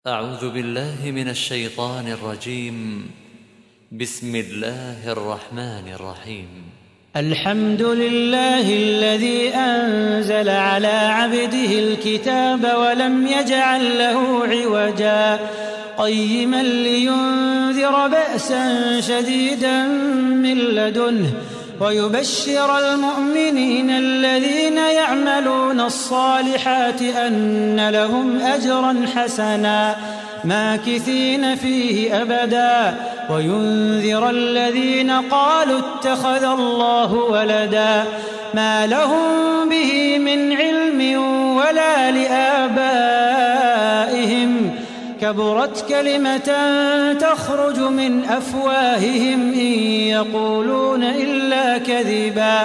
أعوذ بالله من الشيطان الرجيم. بسم الله الرحمن الرحيم. الحمد لله الذي أنزل على عبده الكتاب ولم يجعل له عوجا قيما لينذر بأسا شديدا من لدنه ويبشر المؤمنين الذين يعملون الصالحات أن لهم أجرا حسنا ماكثين فيه أبدا وينذر الذين قالوا اتخذ الله ولدا ما لهم به من علم ولا لآبائهم كبرت كلمة تخرج من أفواههم إن يقولون إلا كذبا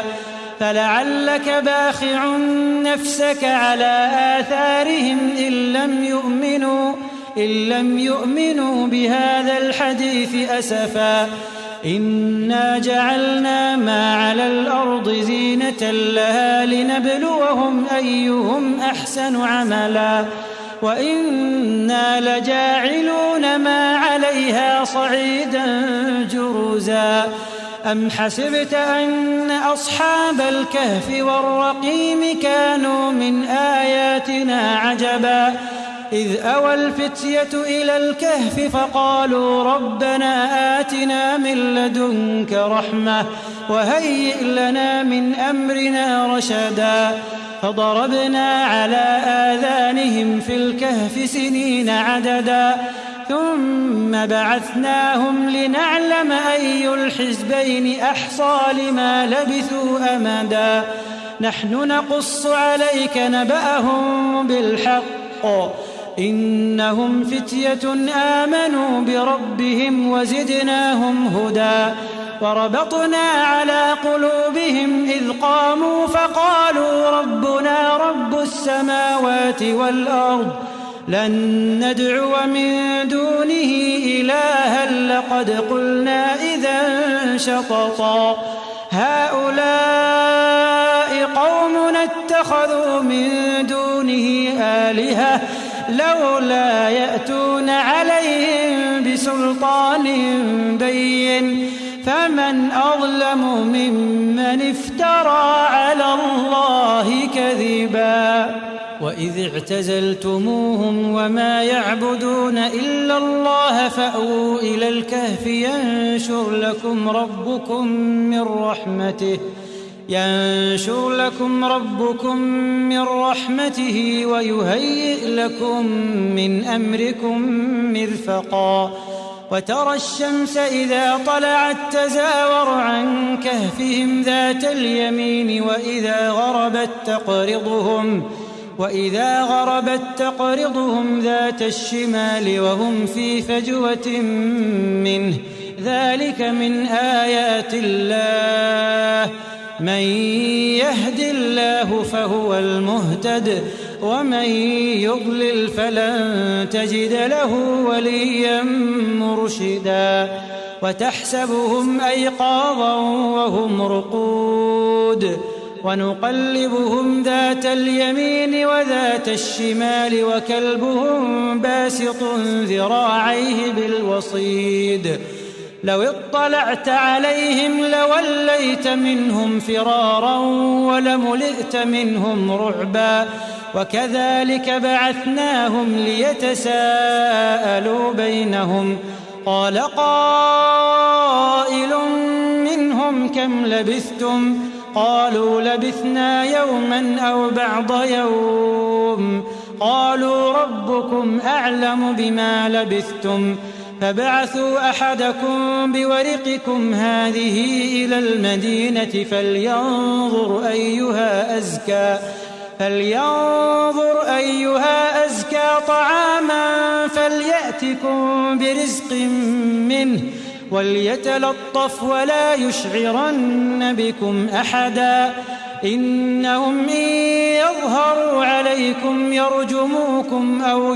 فلعلك باخع نفسك على آثارهم إن لم يؤمنوا بهذا الحديث أسفا إنا جعلنا ما على الأرض زينة لها لنبلوهم أيهم أحسن عملا وإنا لجاعلون ما عليها صعيدا جرزا أم حسبت أن أصحاب الكهف والرقيم كانوا من آياتنا عجبا إذ أوى الفتية إلى الكهف فقالوا ربنا آتنا من لدنك رحمة وهيئ لنا من أمرنا رشدا فضربنا على آذانهم في الكهف سنين عددا ثم بعثناهم لنعلم أي الحزبين أحصى لما لبثوا أمدا نحن نقص عليك نبأهم بالحق إنهم فتية آمنوا بربهم وزدناهم هدى وربطنا على قلوبهم إذ قاموا فقالوا ربنا رب السماوات والأرض لن ندعو من دونه إلها لقد قلنا إذا شططا هؤلاء قومنا اتخذوا من دونه آلهة لولا يأتون عليهم بسلطان بين فمن أظلم ممن افترى على الله كذبا وإذ اعتزلتموهم وما يعبدون إلا الله فأووا إلى الكهف ينشر لكم ربكم من رحمته ويهيئ لكم من أمركم مرفقا وترى الشمس إذا طلعت تزاور عن كهفهم ذات اليمين وإذا غربت تقرضهم ذات الشمال وهم في فجوة منه ذلك من آيات الله من يهد الله فهو المهتد ومن يضلل فلن تجد له وليا مرشدا وتحسبهم أيقاظا وهم رقود ونقلبهم ذات اليمين وذات الشمال وكلبهم باسط ذراعيه بالوصيد لو اطلعت عليهم لوليت منهم فرارا ولملئت منهم رعبا وكذلك بعثناهم ليتساءلوا بينهم قال قائل منهم كم لبثتم قالوا لبثنا يوما أو بعض يوم قالوا ربكم أعلم بما لبثتم فابعثوا أحدكم بورقكم هذه إلى المدينة فلينظر أيها أزكى طعاما فليأتكم برزق منه وليتلطف ولا يشعرن بكم أحدا إنهم إن يظهروا عليكم يرجموكم أو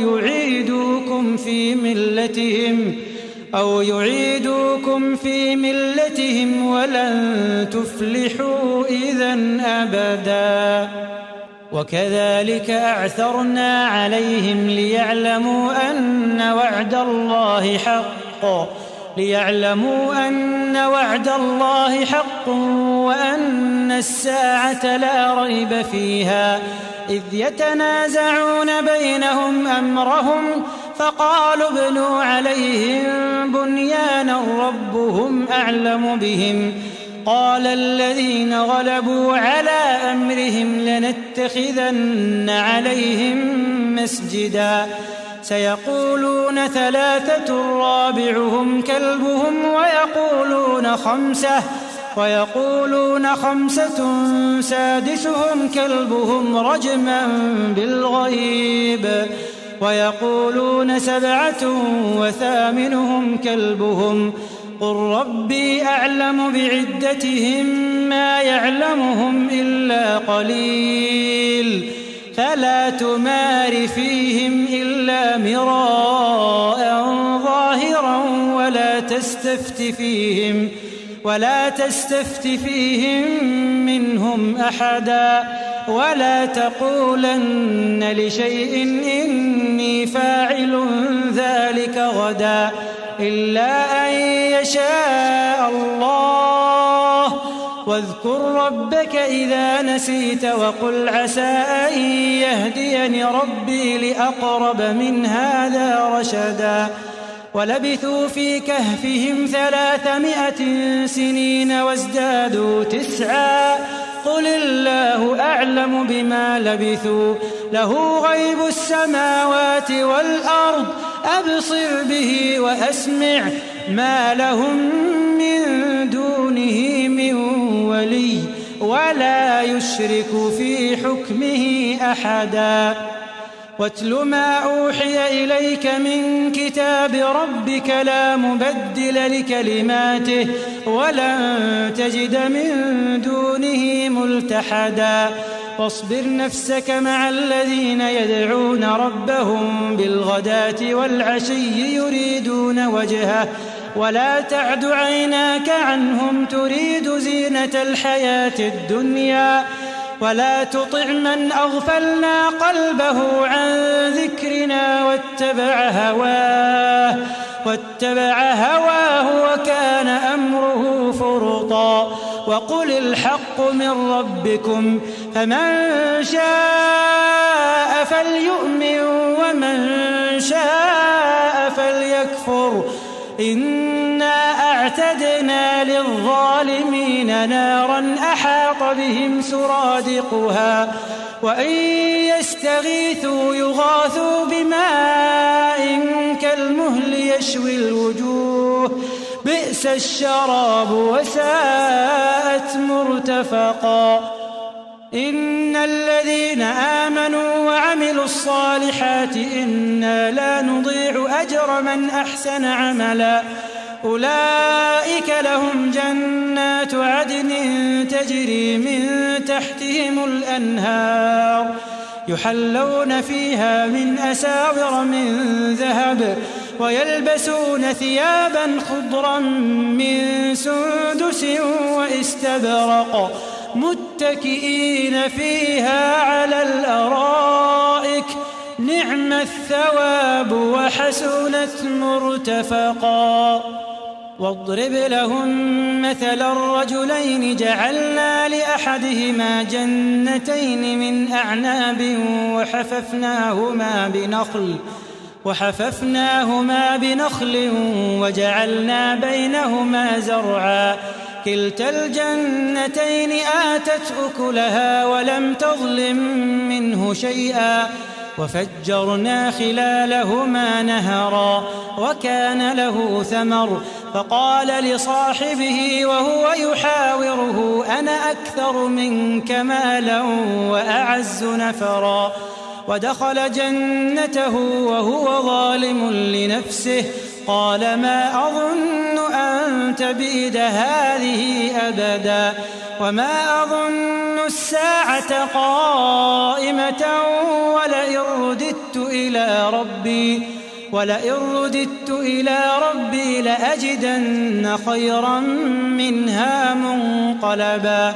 يعيدوكم في ملتهم ولن تفلحوا إذا أبدا. وكذلك أعثرنا عليهم ليعلموا أن وعد الله حق وأن الساعة لا ريب فيها إذ يتنازعون بينهم أمرهم فقالوا ابنوا عليهم بنيانا ربهم أعلم بهم قال الذين غلبوا على أمرهم لنتخذن عليهم مسجدا سيقولون 3 رابعهم كلبهم ويقولون 5 سادسهم كلبهم رجما بالغيب ويقولون 7 وثامنهم كلبهم قل ربي أعلم بعدتهم ما يعلمهم إلا قليل فلا تمار فيهم إلا مراء ظاهرا ولا تستفت فيهم منهم أحدا ولا تقولن لشيء إني فاعل ذلك غدا إلا أن يشاء الله واذكر ربك إذا نسيت وقل عسى أن يهديني ربي لأقرب من هذا رشدا ولبثوا في كهفهم 300 سنين وازدادوا 9 قل الله أعلم بما لبثوا له غيب السماوات والأرض أبصر به وأسمع ما لهم من دونه من ولي ولا يشرك في حكمه أحدا واتل ما أوحي إليك من كتاب ربك لا مبدل لكلماته ولن تجد من دونه ملتحدا واصبر نفسك مع الذين يدعون ربهم بالغداة والعشي يريدون وجهه ولا تعد عيناك عنهم تريد زينة الحياة الدنيا ولا تطع من أغفلنا قلبه عن ذكرنا واتبع هواه وكان أمره فرطا وقل الحق من ربكم فمن شاء فليؤمن ومن شاء فليكفر إنا أعتدنا للظالمين نارا أحاط بهم سرادقها وإن يستغيثوا يغاثوا بماء كالمهل يشوي الوجوه بئس الشراب وساءت مرتفقا إن الذين آمنوا وعملوا الصالحات إنا لا نضيع أجر من أحسن عملا أولئك لهم جنات عدن تجري من تحتهم الأنهار يحلون فيها من أساور من ذهب ويلبسون ثيابا خضرا من سندس واستبرق متكئين فيها على الأرائك نعم الثواب وحسنت مرتفقا واضرب لهم مثل الرجلين جعلنا لأحدهما جنتين من أعناب وحففناهما بنخل وجعلنا بينهما زرعا كلتا الجنتين آتت أكلها ولم تظلم منه شيئا وفجرنا خلالهما نهرا وكان له ثمر فقال لصاحبه وهو يحاوره أنا أكثر منك مالا وأعز نفرا ودخل جنته وهو ظالم لنفسه قال ما أظن أن تبيد هذه أبدا وما أظن الساعة قائمة ولئن رددت إلى ربي لأجدن خيرا منها منقلبا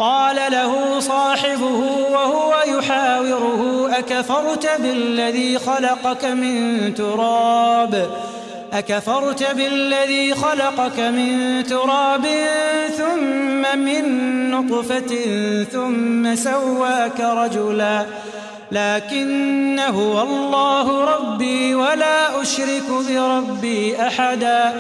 قال له صاحبه وهو يحاوره أكفرت بالذي خلقك من تراب ثم من نطفة ثم سواك رجلا لكن هو الله ربي ولا أشرك بربي أحدا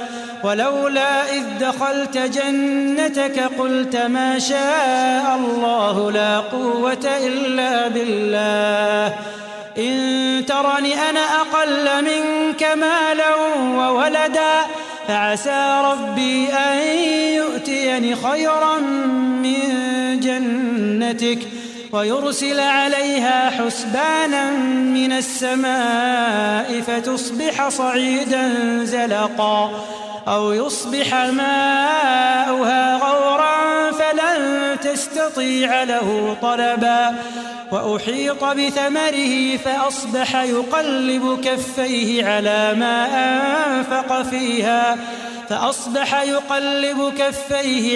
ولولا إذ دخلت جنتك قلت ما شاء الله لا قوة إلا بالله إن ترني أنا أقل منك مالا وولدا فعسى ربي أن يؤتيني خيرا من جنتك ويرسل عليها حسبانا من السماء فتصبح صعيدا زلقا أو يصبح ماؤها غورا فلن تستطيع له طلبا وأحيط بثمره فأصبح يقلب كفيه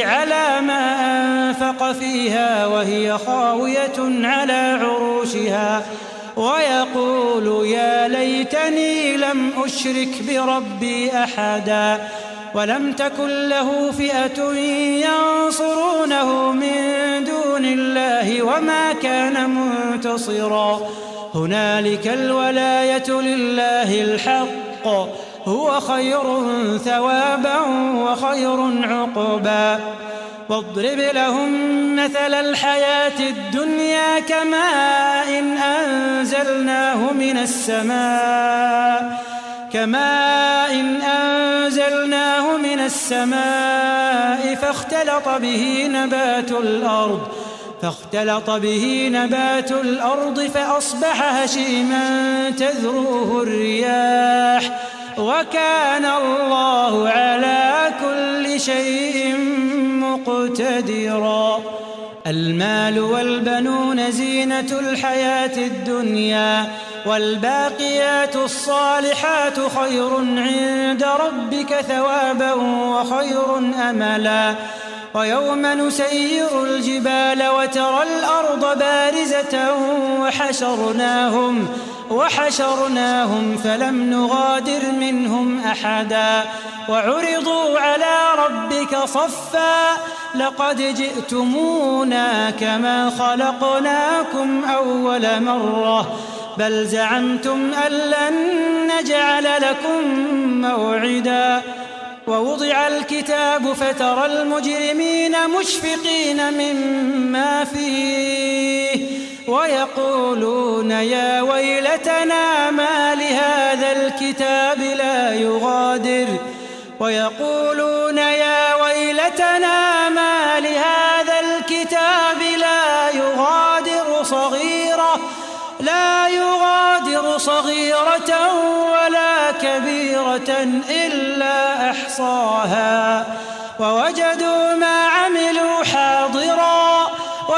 على ما أنفق فيها وهي خاوية على عروشها ويقول يا ليتني لم أشرك بربي أحدا ولم تكن له فئة ينصرونه من دون الله وما كان منتصرا هنالك الولاية لله الحق هو خير ثوابا وخير عقبا واضرب لهم مثل الحياة الدنيا كماء أنزلناه من السماء فاختلط به نبات الأرض فأصبح هشيما تذروه الرياح وكان الله على كل شيء مقتدرا المال والبنون زينة الحياة الدنيا والباقيات الصالحات خير عند ربك ثوابا وخير أملا ويوم نسير الجبال وترى الأرض بارزة وحشرناهم فلم نغادر منهم أحدا وعرضوا على ربك صفا لقد جئتمونا كما خلقناكم أول مرة بل زعمتم أن لن نجعل لكم موعدا ووضع الكتاب فترى المجرمين مشفقين مما فيه ويقولون يا ويلتنا ما لهذا الكتاب لا يغادر صغيرة ولا كبيرة إلا أحصاها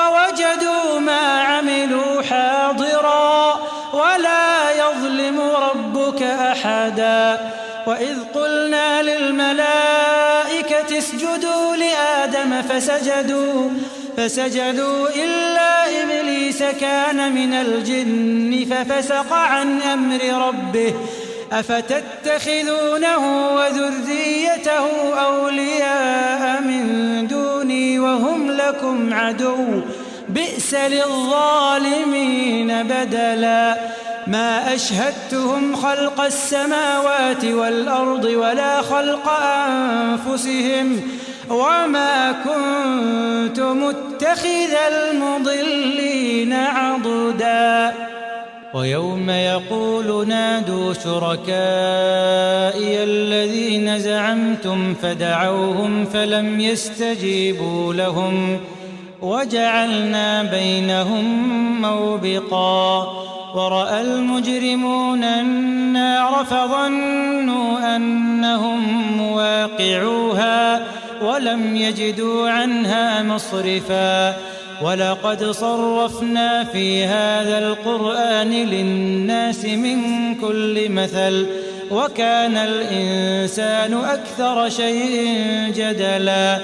ووجدوا ما عملوا حاضرا ولا يظلم ربك أحدا وإذ قلنا للملائكة اسجدوا لآدم فسجدوا إلا إبليس كان من الجن ففسق عن أمر ربه أفتتخذونه وذريته أولياء من دوني وهم لكم عدو بئس للظالمين بدلا ما أشهدتهم خلق السماوات والأرض ولا خلق أنفسهم وما كنت متخذ المضلين عضدا ويوم يقول نادوا شركائي الذين زعمتم فدعوهم فلم يستجيبوا لهم وجعلنا بينهم موبقا ورأى المجرمون النار فظنوا أنهم مواقعوها ولم يجدوا عنها مصرفا ولقد صرفنا في هذا القرآن للناس من كل مثل وكان الإنسان أكثر شيء جدلا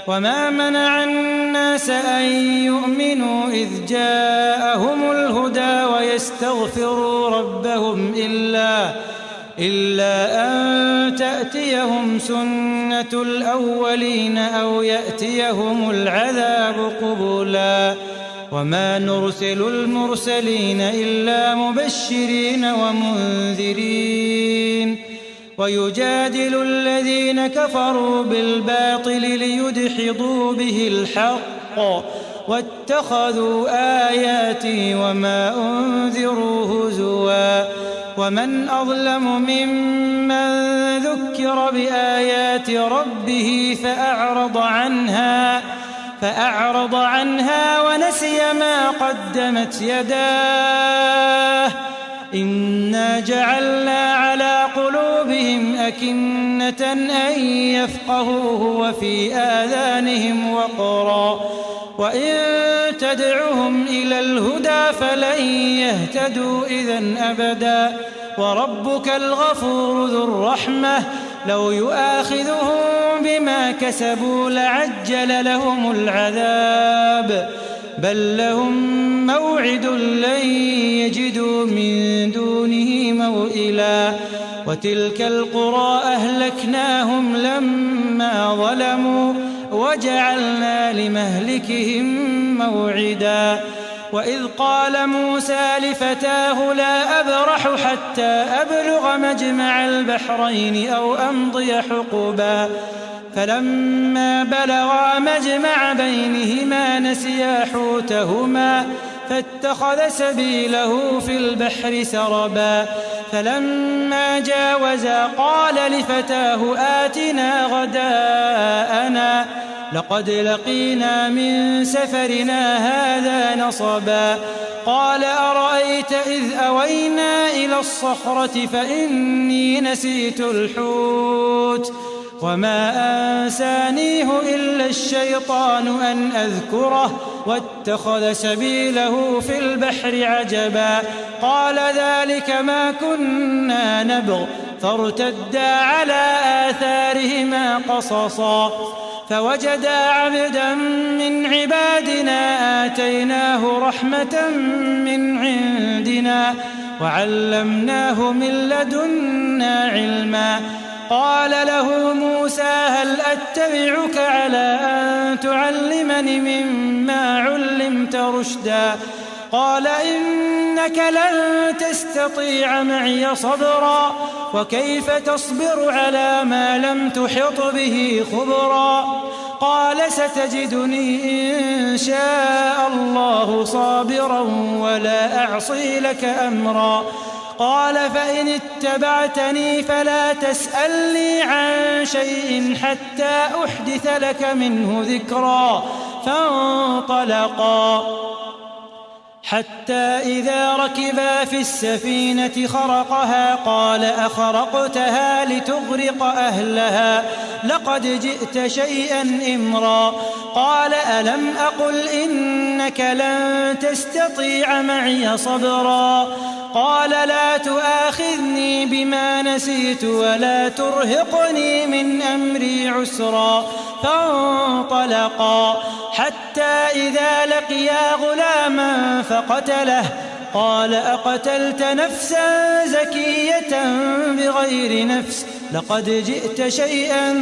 وما منع الناس أن يؤمنوا إذ جاءهم الهدى ويستغفروا ربهم إلا أن تأتيهم سنة الأولين أو يأتيهم العذاب قبلا وما نرسل المرسلين إلا مبشرين ومنذرين ويجادل الذين كفروا بالباطل ليدحضوا به الحق واتخذوا آياتي وما أنذروا هزوا ومن أظلم ممن ذكر بآيات ربه فأعرض عنها ونسي ما قدمت يداه إنا جعلنا على قلوبهم أكنة أن يفقهوه وفي آذانهم وقرا وإن تدعهم إلى الهدى فلن يهتدوا إذن أبدا وربك الغفور ذو الرحمة لو يؤاخذهم بما كسبوا لعجل لهم العذاب بل لهم موعد لن يجدوا من دونه موئلا وتلك القرى أهلكناهم لما ظلموا وجعلنا لمهلكهم موعدا وإذ قال موسى لفتاه لا أبرح حتى أبلغ مجمع البحرين أو أمضي حقبا فلما بلغا مجمع بينهما نسيا حوتهما فاتخذ سبيله في البحر سربا فلما جاوزا قال لفتاه آتنا غداءنا لقد لقينا من سفرنا هذا نصبا قال أرأيت إذ أوينا إلى الصخرة فإني نسيت الحوت وما أنسانيه إلا الشيطان أن أذكره واتخذ سبيله في البحر عجبا قال ذلك ما كنا نبغ فارتدا على آثارهما قصصا فوجدا عبدا من عبادنا آتيناه رحمة من عندنا وعلمناه من لدنا علما قال له موسى هل أتبعك على أن تعلمني مما علمت رشدا قال إنك لن تستطيع معي صبرا وكيف تصبر على ما لم تحط به خبرا قال ستجدني إن شاء الله صابرا ولا أعصي لك أمرا قال فإن اتبعتني فلا تسألني عن شيء حتى أحدث لك منه ذكرا فانطلقا حتى إذا ركبا في السفينة خرقها قال أخرقتها لتغرق أهلها لقد جئت شيئا إمرا قال ألم أقل إنك لن تستطيع معي صبرا قال لا تؤاخذني بما نسيت ولا ترهقني من أمري عسرا فانطلقا حتى إذا لقيا غلاما فقتله قال أقتلت نفسا زكية بغير نفس لقد جئت شيئا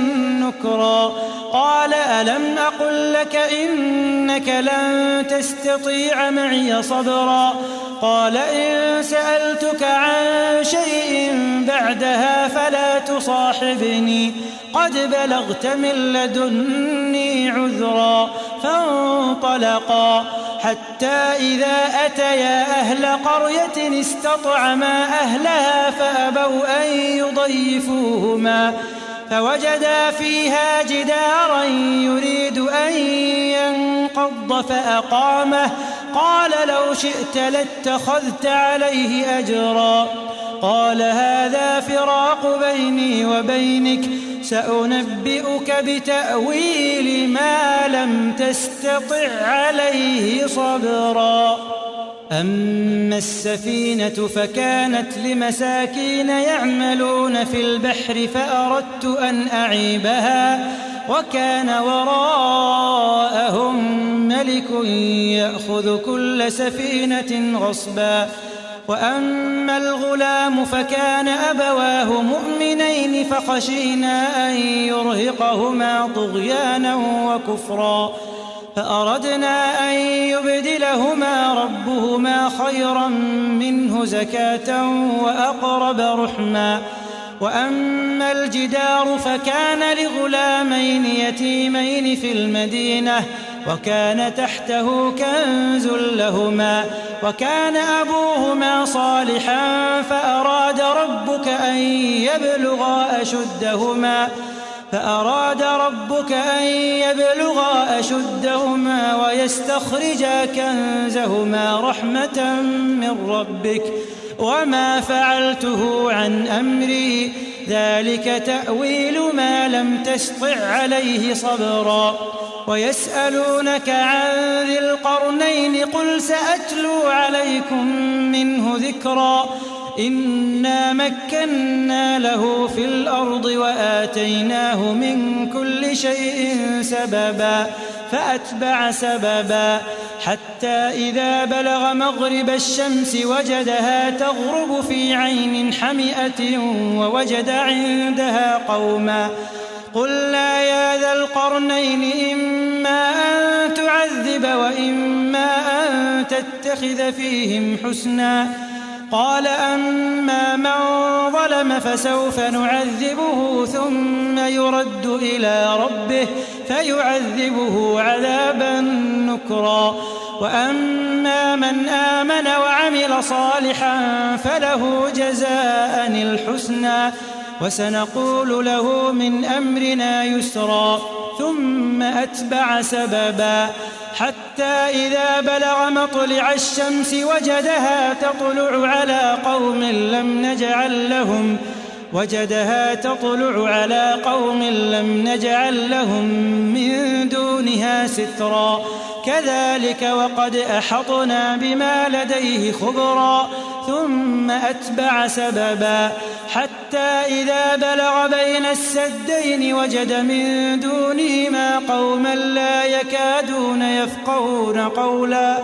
نكرا قال ألم أقل لك إنك لن تستطيع معي صبرا قال إن سألتك عن شيء بعدها فلا تصاحبني قد بلغت من لدني عذرا فانطلقا حتى إذا أتيا أهل قرية استطعما أهلها فأبوا أن يضيفوهما فوجدا فيها جدارا يريد أن ينقض فأقامه قال لو شئت لاتخذت عليه أجرا قال هذا فراق بيني وبينك سأنبئك بتأويل ما لم تستطع عليه صبرا. أما السفينة فكانت لمساكين يعملون في البحر فأردت أن أعيبها وكان وراءهم ملك يأخذ كل سفينة غصبا. وأما الغلام فكان أبواه مؤمنين فخشينا أن يرهقهما طغيانا وكفرا فأردنا أن يبدلهما ربهما خيرا منه زكاة وأقرب رحما. وأما الجدار فكان لغلامين يتيمين في المدينة وكان تحته كنز لهما وكان أبوهما صالحا فأراد ربك أن يبلغا أشدهما ويستخرجا كنزهما رحمة من ربك وما فعلته عن أمري ذلك تأويل ما لم تسطع عليه صبرا. ويسألونك عن ذي القرنين قل سأتلو عليكم منه ذكرا. إنا مكنا له في الأرض وآتيناه من كل شيء سببا فأتبع سببا حتى إذا بلغ مغرب الشمس وجدها تغرب في عين حمئة ووجد عندها قوما قلنا يا ذا القرنين إما أن تعذب وإما أن تتخذ فيهم حسنا قال أما من ظلم فسوف نعذبه ثم يرد إلى ربه فيعذبه عذابا نكرا وأما من آمن وعمل صالحا فله جزاء الحسنى وسنقول له من أمرنا يسرا ثم أتبع سببا حتى إذا بلغ مطلع الشمس وجدها تطلع على قوم لم نجعل لهم من دونها سترا كذلك وقد أحطنا بما لديه خبرا ثم أتبع سببا حتى إذا بلغ بين السدين وجد من دونهما قوما لا يكادون يفقهون قولا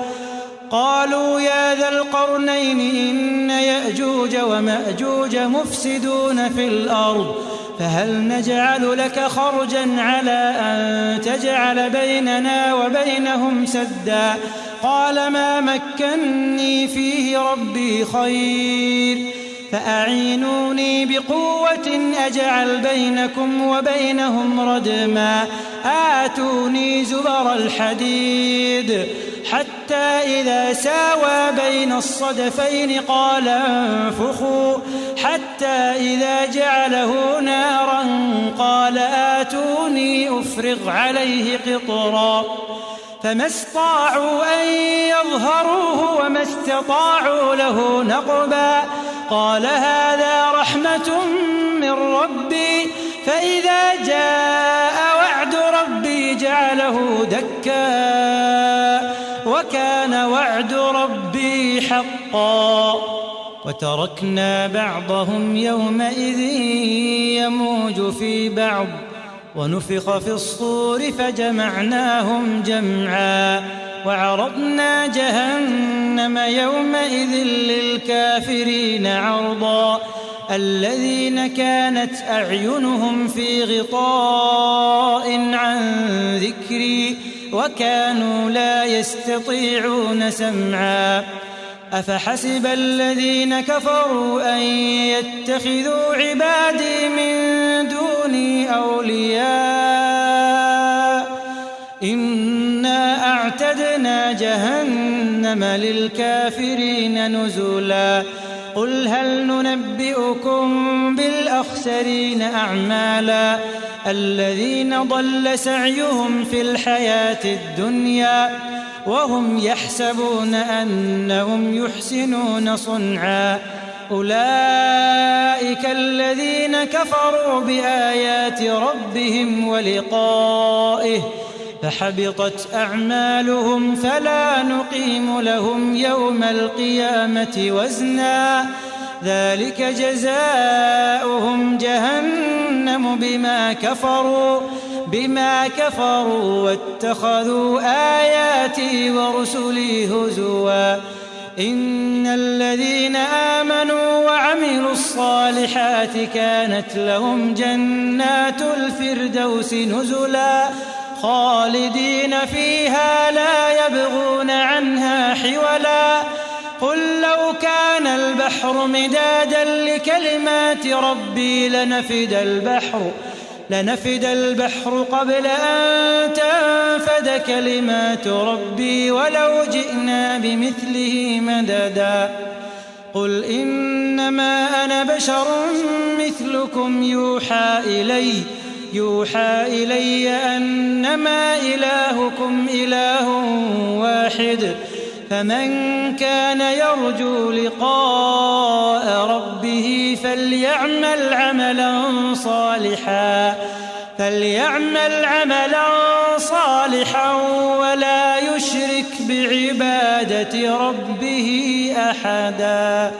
قالوا يا ذا القرنين إن يأجوج ومأجوج مفسدون في الأرض فهل نجعل لك خرجا على أن تجعل بيننا وبينهم سدا قال ما مكني فيه ربي خير فأعينوني بقوة أجعل بينكم وبينهم ردما آتوني زبر الحديد حتى إذا ساوى بين الصدفين قال انفخوا حتى إذا جعله نارا قال آتوني أفرغ عليه قطرا فما استطاعوا أن يظهروه وما استطاعوا له نقبا قال هذا رحمة من ربي فإذا جاء وعد ربي جعله دكا وكان وعد ربي حقا وتركنا بعضهم يومئذ يموج في بعض ونفخ في الصور فجمعناهم جمعا وعرضنا جهنم يومئذ للكافرين عرضا الذين كانت أعينهم في غطاء عن ذكري وكانوا لا يستطيعون سمعا أفحسب الذين كفروا أن يتخذوا عبادي من دوني أولياء إنا أعتدنا جهنم للكافرين نزلا قل هل ننبئكم بالأخسرين أعمالا الذين ضل سعيهم في الحياة الدنيا وهم يحسبون أنهم يحسنون صنعا أولئك الذين كفروا بآيات ربهم ولقائه فحبطت أعمالهم فلا نقيم لهم يوم القيامة وزنا ذلك جزاؤهم جهنم بما كفروا واتخذوا آياتي ورسلي هزوا إن الذين آمنوا وعملوا الصالحات كانت لهم جنات الفردوس نزلا خالدين فيها لا يبغون عنها حولا قل لو كان البحر مدادا لكلمات ربي لنفد البحر قبل أن تنفد كلمات ربي ولو جئنا بمثله مددا قل إنما أنا بشر مثلكم يوحى إلي أنما إلهكم إله واحد فمن كان يرجو لقاء ربه فليعمل عملا صالحا ولا يشرك بعبادة ربه أحدا.